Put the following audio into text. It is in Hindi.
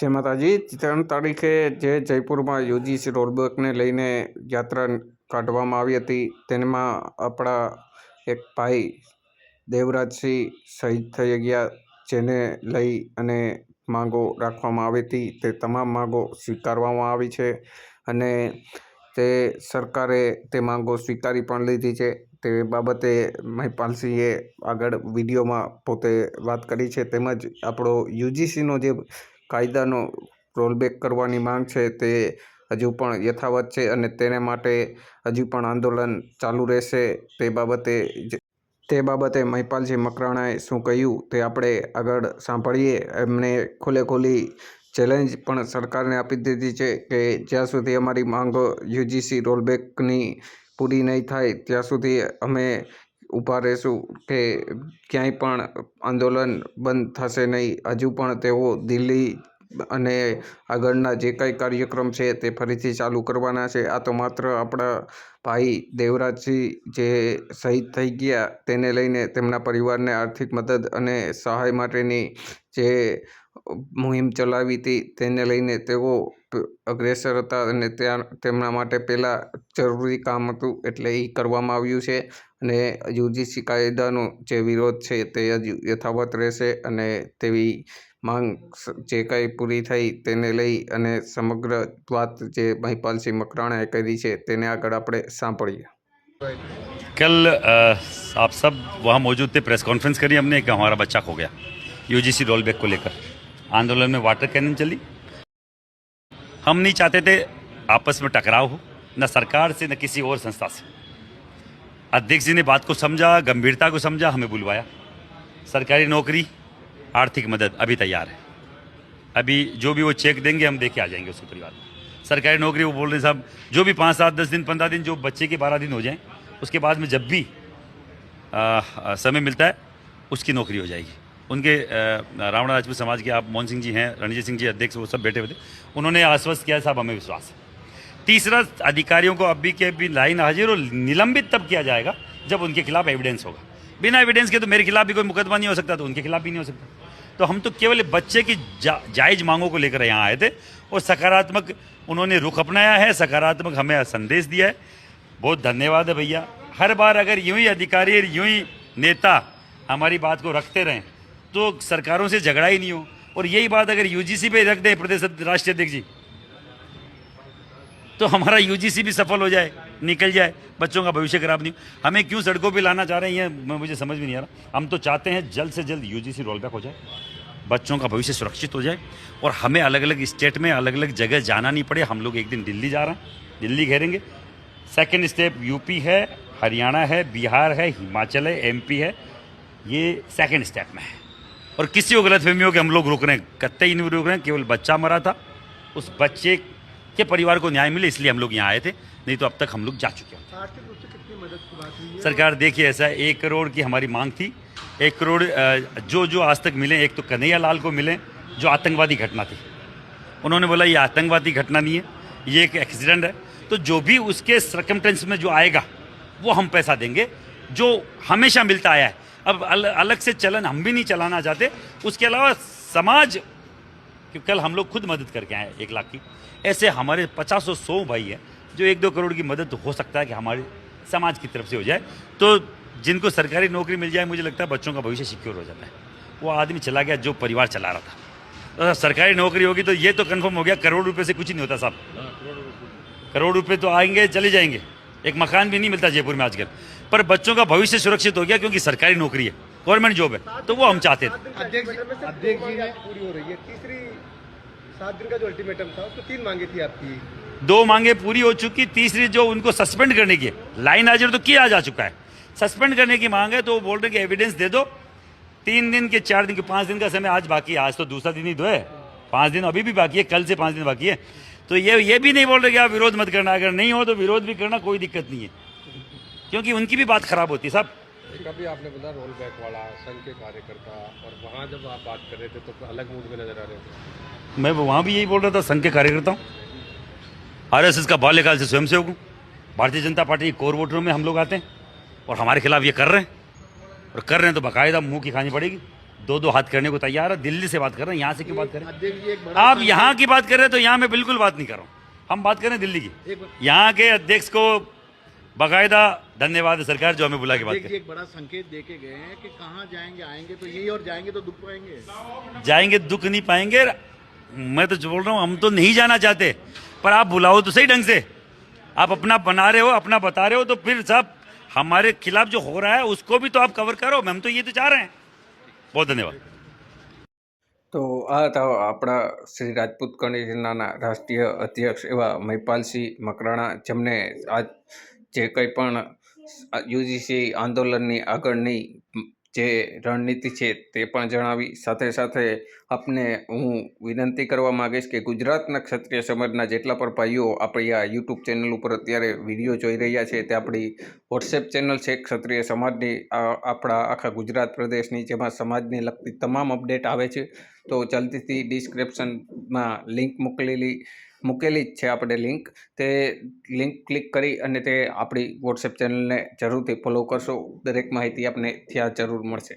જય માતાજી. 3 તારીખે જે જયપુરમાં યુજીસી રોલબેકને લઈને યાત્રા કાઢવામાં આવી હતી, તેમાં આપણા એક ભાઈ દેવરાજસિંહ શહીદ થઈ ગયા, જેને લઈ અને માંગો રાખવામાં આવી હતી. તે તમામ માંગો સ્વીકારવામાં આવી છે અને તે સરકારે તે માંગો સ્વીકારી પણ લીધી છે. તે બાબતે મહિપાલસિંહે આગળ વિડીયોમાં પોતે વાત કરી છે. તેમજ આપણો યુજીસીનો જે કાયદાનો રોલબેક કરવાની માંગ છે તે હજુ પણ યથાવત છે અને તેને માટે હજુ પણ આંદોલન ચાલુ રહેશે. તે બાબતે મહિપાલસિંહ મકરાણાએ શું કહ્યું તે આપણે આગળ સાંભળીએ. એમણે ખુલ્લી ચેલેન્જ પણ સરકારને આપી દીધી છે કે જ્યાં સુધી અમારી માંગ યુજીસી રોલબેકની પૂરી નહીં થાય ત્યાં સુધી અમે ઊભા રહીશું, કે ક્યાંય પણ આંદોલન બંધ થશે નહીં. હજુ પણ તેઓ દિલ્હી અને આગળના જે કંઈ કાર્યક્રમ છે તે ફરીથી ચાલુ કરવાના છે. આ તો માત્ર આપણા ભાઈ દેવરાજસિંહ જે શહીદ થઈ ગયા તેને લઈને તેમના પરિવારને આર્થિક મદદ અને સહાય માટેની જે મુહિમ ચલાવી હતી તેને લઈને તેઓ અગ્રેસર હતા અને તેમના માટે પહેલાં જરૂરી કામ હતું એટલે એ કરવામાં આવ્યું છે. અને યુજીસી કાયદાનો જે વિરોધ છે તે હજુ યથાવત રહેશે અને તેવી માંગ જે કંઈ પૂરી થઈ તેને લઈ અને સમગ્ર વાત જે મહિપાલસિંહ મકરાણાએ કરી છે તેને આગળ આપણે સાંભળીએ. कल आप सब वहाँ मौजूद थे, प्रेस कॉन्फ्रेंस करी हमने कि हमारा बच्चा खो गया यूजीसी रोलबैक को लेकर। आंदोलन में वाटर कैनन चली। हम नहीं चाहते थे आपस में टकराव हो, न सरकार से न किसी और संस्था से। अध्यक्ष जी ने बात को समझा, गंभीरता को समझा, हमें बुलवाया। सरकारी नौकरी, आर्थिक मदद अभी तैयार है। अभी जो भी वो चेक देंगे हम देके आ जाएंगे उसके परिवार को। सरकारी नौकरी वो बोल रहे साहब जो भी 5, 7, 10 दिन 15 दिन जो बच्चे के 12 दिन हो जाएं, उसके बाद में जब भी समय मिलता है उसकी नौकरी हो जाएगी। उनके रावण राजपूत समाज के आप मोहन सिंह जी हैं, रणजीत सिंह जी अध्यक्ष, वो सब बैठे हुए थे। उन्होंने आश्वस्त किया साहब हमें विश्वास है। तीसरा, अधिकारियों को अभी के भी लाइन हाजिर और निलंबित तब किया जाएगा जब उनके खिलाफ एविडेंस होगा। बिना एविडेंस के तो मेरे खिलाफ भी कोई मुकदमा नहीं हो सकता, तो उनके खिलाफ भी नहीं हो सकता। तो हम तो केवल बच्चे की जायज़ मांगों को लेकर यहाँ आए थे और सकारात्मक उन्होंने रुख अपनाया है, सकारात्मक हमें संदेश दिया है। बहुत धन्यवाद है भैया। हर बार अगर यूं ही अधिकारी, यूं ही नेता हमारी बात को रखते रहें तो सरकारों से झगड़ा ही नहीं हो। और यही बात अगर यूजीसी पे रख दें प्रदेश राष्ट्रीय अध्यक्ष जी, तो हमारा यूजीसी भी सफल हो जाए, निकल जाए, बच्चों का भविष्य खराब नहीं। हमें क्यों सड़कों पे लाना चाह रहे हैं मुझे समझ में नहीं आ रहा। हम तो चाहते हैं जल्द से जल्द यूजीसी रोलबैक हो जाए, बच्चों का भविष्य सुरक्षित हो जाए और हमें अलग अलग स्टेट में अलग अलग जगह जाना नहीं पड़े। हम लोग एक दिन दिल्ली जा रहे हैं, दिल्ली घेरेंगे। सेकेंड स्टेप यूपी है, हरियाणा है, बिहार है, हिमाचल है, एमपी है, ये सेकेंड स्टेप में है। और किसी को गलतफहमी हो कि हम लोग रुक रहे हैं, कतई नहीं रुक रहे हैं। केवल बच्चा मरा था, उस बच्चे के परिवार को न्याय मिले इसलिए हम लोग यहाँ आए थे, नहीं तो अब तक हम लोग जा चुके हैं। आर्थिक रूप से कितनी मदद की बात हुई है? सरकार देखिए ऐसा है, 1 करोड़ की हमारी मांग थी। 1 करोड़ जो आज तक मिले, एक तो कन्हैया लाल को मिले जो आतंकवादी घटना थी, उन्होंने बोला ये आतंकवादी घटना नहीं है, ये एक एक्सीडेंट है। तो जो भी उसके सर्कमटेंस में जो आएगा वो हम पैसा देंगे, जो हमेशा मिलता आया है। अब अलग से चलन हम भी नहीं चलाना चाहते। उसके अलावा समाज, क्योंकि कल हम लोग खुद मदद करके आए 1 लाख की, ऐसे हमारे 50-100 भाई हैं जो 1-2 करोड़ की मदद तो हो सकता है कि हमारे समाज की तरफ से हो जाए। तो जिनको सरकारी नौकरी मिल जाए, मुझे लगता है बच्चों का भविष्य सिक्योर हो जाता है। वो आदमी चला गया जो परिवार चला रहा था। तो सरकारी नौकरी होगी तो ये तो कन्फर्म हो गया, करोड़ रुपये से कुछ ही नहीं होता साहब। करोड़ रुपये तो आएंगे चले जाएंगे, एक मकान भी नहीं मिलता जयपुर में आजकल। पर बच्चों का भविष्य सुरक्षित हो गया क्योंकि सरकारी नौकरी है, गवर्नमेंट जॉब है, तो वो हम चाहते थे। अध्यक्ष जी ने पूरी हो रही है। तीसरी 7 दिन का जो अल्टीमेटम था उसको 3 मांगे थी आपकी, 2 मांगे पूरी हो चुकी, तीसरी जो उनको सस्पेंड करने की लाइन हाजिर तो किया जा चुका है। सस्पेंड करने की मांग है तो वो बोल रहे कि एविडेंस दे दो। 3 दिन के 4 दिन के 5 दिन का समय आज बाकी है। आज तो दूसरा दिन ही 2 है, 5 दिन अभी भी बाकी है, कल से 5 दिन बाकी है। तो ये भी नहीं बोल रहे कि आप विरोध मत करना, अगर नहीं हो तो विरोध भी करना, कोई दिक्कत नहीं है, क्योंकि उनकी भी बात खराब होती है साहब। कभी आपने बोला रोल बैक वाला संघ के कार्यकर्ता, और वहाँ जब आप बात कर रहे थे तो अलग मूड में नजर आ रहे थे। मैं वहाँ भी यही बोल रहा था, संघ के कार्यकर्ता हूँ, आरएसएस का बाल्यकाल से स्वयंसेवक हूँ। भारतीय जनता पार्टी के कोर वोटरों में हम लोग आते हैं और हमारे खिलाफ ये कर रहे हैं, और कर रहे हैं तो बाकायदा मुंह की खानी पड़ेगी। दो दो हाथ करने को तैयार है। दिल्ली से बात कर रहे हैं, यहाँ से क्यों बात करें? अध्यक्ष जी एक बड़ा आप यहाँ की बात कर रहे हैं तो यहाँ मैं बिल्कुल बात नहीं कर रहा हूँ, हम बात करें दिल्ली की। यहाँ के अध्यक्ष को बाकायदा धन्यवाद है सरकार जो हमें बुला के बात अध्यक्ष जी कर। एक बड़ा संकेत देके गए हैं कि कहाँ जाएंगे, आएंगे तो यही और जाएंगे तो दुख पाएंगे। जाएंगे दुख नहीं पाएंगे। मैं तो बोल रहा हूँ हम तो नहीं जाना चाहते, पर आप बुलाओ तो सही ढंग से। आप अपना बना रहे हो, अपना बता रहे हो, तो फिर साहब हमारे खिलाफ जो हो रहा है उसको भी तो आप कवर करो। हम तो ये तो चाह रहे हैं। बहुत धन्यवाद। તો આ હતા આપણા શ્રી રાજપૂત કન્વેન્શનના રાષ્ટ્રીય અધ્યક્ષ એવા મહિપાલસિંહ મકરાણા, જેમને આજ જે કંઈ પણ યુજીસી આંદોલનની આગળની જે રણનીતિ છે તે પણ જણાવી. સાથે સાથે આપને હું વિનંતી કરવા માગીશ કે ગુજરાતના ક્ષત્રિય સમાજના જેટલા પણ ભાઈઓ આપણી આ યુટ્યુબ ચેનલ ઉપર અત્યારે વિડીયો જોઈ રહ્યા છે તે આપણી વોટ્સએપ ચેનલ છે ક્ષત્રિય સમાજની, આપણા આખા ગુજરાત પ્રદેશની, જેમાં સમાજને લગતી તમામ અપડેટ આવે છે. તો જલ્દીથી ડિસ્ક્રિપ્શનમાં લિંક મૂકેલી જ છે આપણે લિંક, તે લિંક ક્લિક કરી અને તે આપણી વોટ્સએપ ચેનલને જરૂરથી ફોલો કરશો. દરેક માહિતી આપને ત્યાં જરૂર મળશે.